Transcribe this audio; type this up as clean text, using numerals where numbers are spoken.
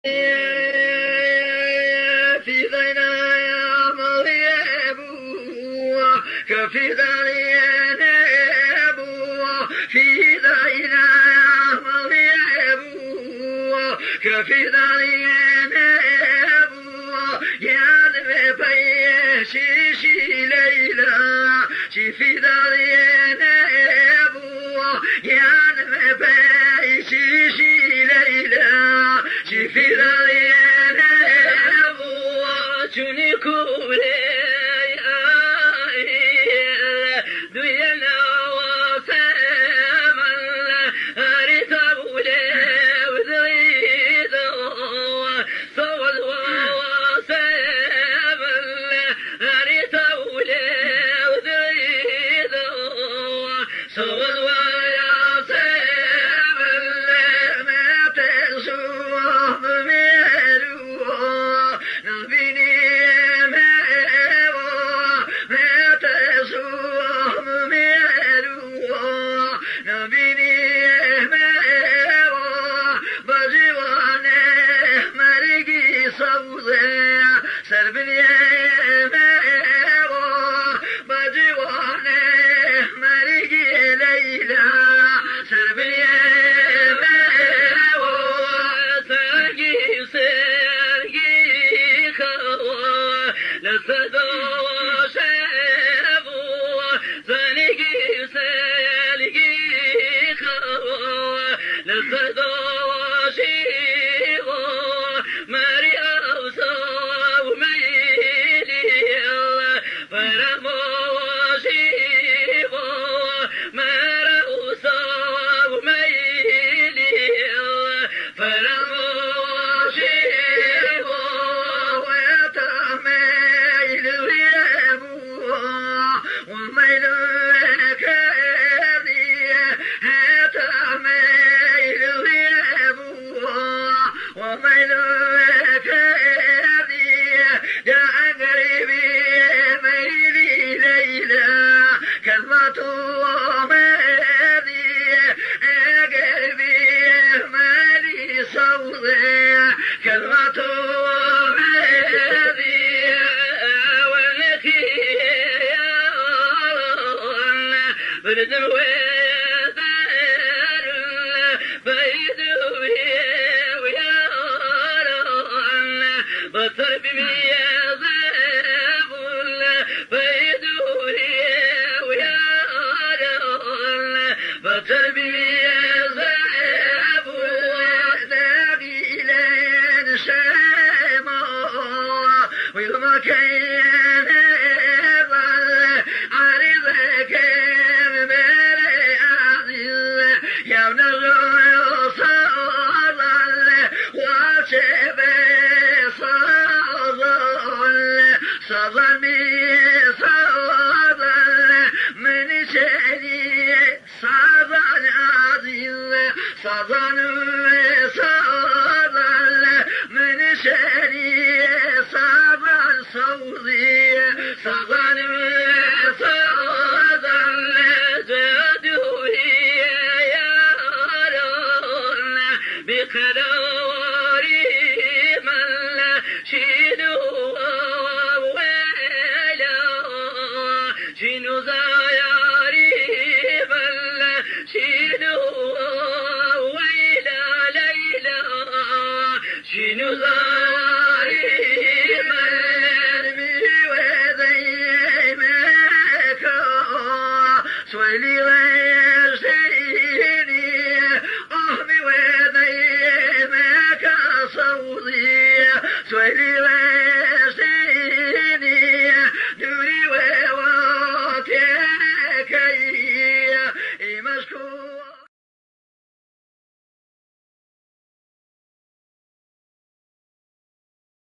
في ذينا يا مغيب كفي ذرينا في ذينا يا مغيب كفي ذرينا يا ذبي شيشي ليلى شفي ذرينا يا ذبي شيشي ليلى شفي ذرينا شني كولي دوينا وسام أريد أولي وذريد صوت وسام أريد أولي وذريد صوت وسام ما تسوى بميلو نبيني ما تسوى بميلو نبيني بجوانه مرقي صوزي سربني بجوانه مرقي ليلى سربني سرقي سرقي خوا لسدو شافو سرقي سرقي خوا لسدو شيخو مري أوصو ميلي فرمو شيخو مري أوصو ميلي فرمو شيخو ويتميل ويبو وميل كذي يتميل ويبو وميل كذي يا قريبي ميلي ليلى كلمة ميلي يا قريبي ميلي صوتي كلمة ميلي ولكي يا الله برد ويدار بيدو ويا الله بطر بمية ذابل بيدو ويا الله بطر بمية ذابل داخلين شيما ويما كان عرضك بمري عزيز يا ابن الرسول وشبه صظلمي صظل من شدي صظل عزيز صظل صظل من شدي صظل صوزي صظل صظل جدوي يا رون بقدوري من شنو ويلا شنو زياري من شنو ويلا ليلى شنو زياري من بوذي مكو سويلي ويشتيني أهمي وذي مكا صوتي سويلي